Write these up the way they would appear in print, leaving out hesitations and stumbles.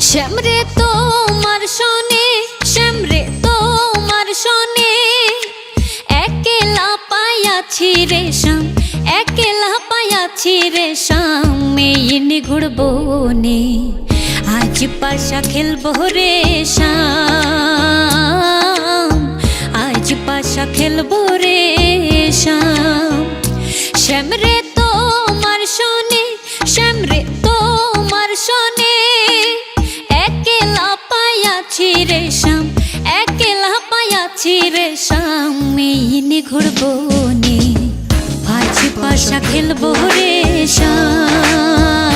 শ্যামরে তোমার শোনে, শ্যামরে তোমার শোনে, একলা পাইয়াছি রে শ্যাম, একলা পাইয়াছি রে শ্যাম। এই নিগুড় বনে আজ পাশা খেলবো রে শ্যাম, আজ পাশা খেলবো রে শ্যাম। শ্যামরে তোমার শোনে, শ্যামরে তোমার শোনে, একলা পাইয়াছি রে শ্যাম, একলা পাইয়াছি রে শ্যাম। এই নিগুড় বনে আজ পাশা খেলবো রে শ্যাম,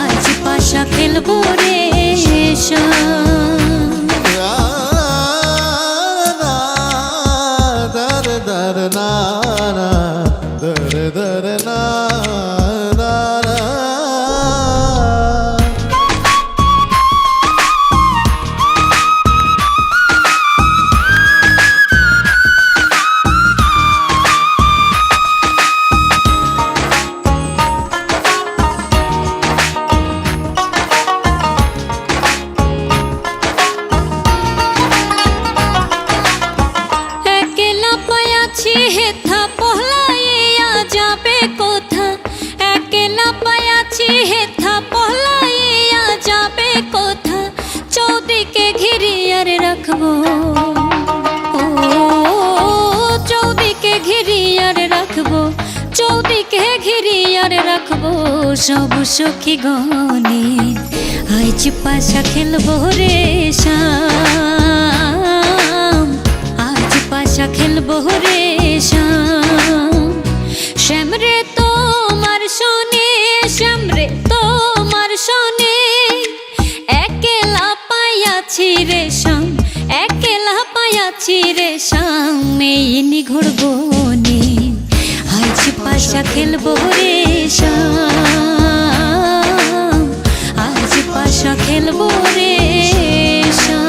আজ পাশা খেলবো রে শ্যাম। হেথা পহলাইয়া যাবে কোথা, একলা পাইয়াছি হেথা পহলাইয়া যাবে কোথা। চৌদিকে ঘিরিয়ার রাখবো, ও চৌদিকে ঘিরিয়ার রাখবো, চৌদিকে ঘিরিয়ার রাখবো। সব সখী গনে আজ পাশা খেলবো রে শ্যাম, আজ পাশা খেলবো রে শ্যাম। শ্যামরে তোমার শোনে, শ্যামরে তোমার শোনে, একলা পাইয়াছি রে শ্যাম, একলা পাইয়াছি রে শ্যাম। এই নিগুড় বনে আজ পাশা খেলবো রে শ্যাম, আজ পাশা খেলবো রে শ্যাম।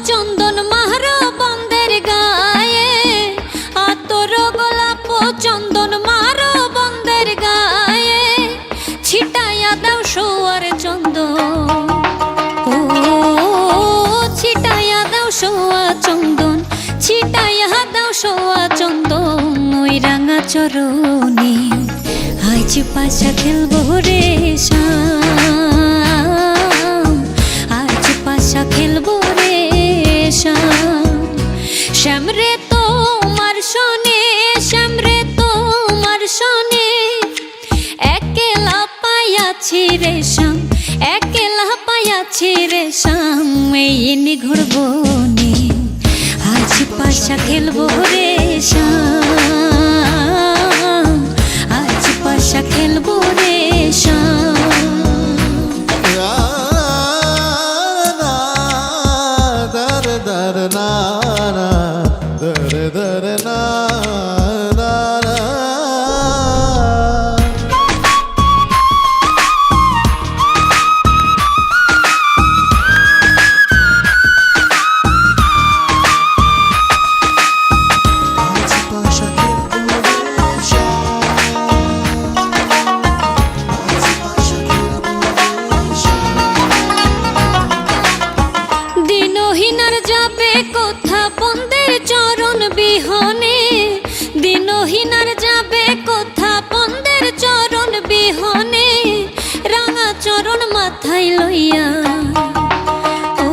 চন্দন মারো বন্দের গায়ে, আতর গোলাপ চন্দন মারো বন্দের গায়ে। ছিটাইয়া দাও সোয়ার চন্দন, ও ছিটাইয়া দাও সোয়া চন্দন, ছিটাইয়া দাও সোয়া চন্দন। ওই রাঙা চরণে আজ পাশা খেলবো রে শ্যাম, আজ পাশা খেলবো রে শ্যাম। শ্যামরে তোমার শোনে, শ্যামরে তোমার শোনে, একলা পাইয়াছি রে শ্যাম, একলা পাইয়াছি রে শ্যাম। এই নিগুড় বনে আজ পাশা খেলবো রে শ্যাম, আজ পাশা খেলবো রে শ্যাম। কোথা বন্দের চরণ বিহনে, দিনহীনার যাবে কোথা বন্দের চরণ বিহনে। রাঙা চরণ মাথায় লইয়া, ও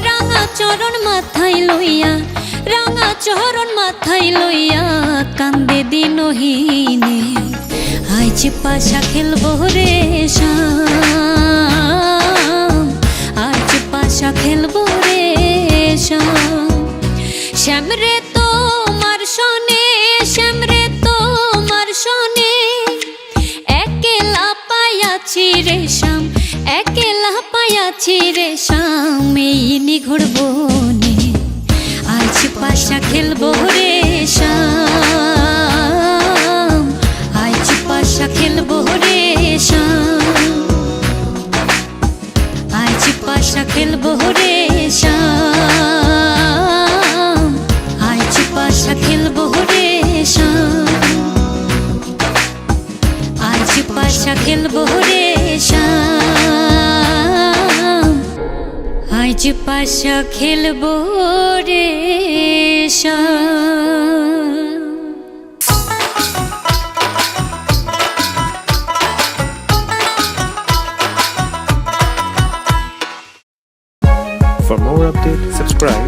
রাঙা চরণ মাথায় লইয়া, রাঙা চরণ মাথায় লইয়া কান্দে দিনহীনে। আজ পাশা খেলবো রে শ্যাম, আজ পাশা খেলবো রে শ্যাম। শ্যামরে তোমার শোনে, শ্যামরে তোমার আজ পাশা খেলবো রে For more updates, subscribe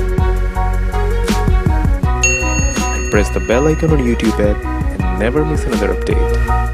and press the bell icon on YouTube app and never miss another update.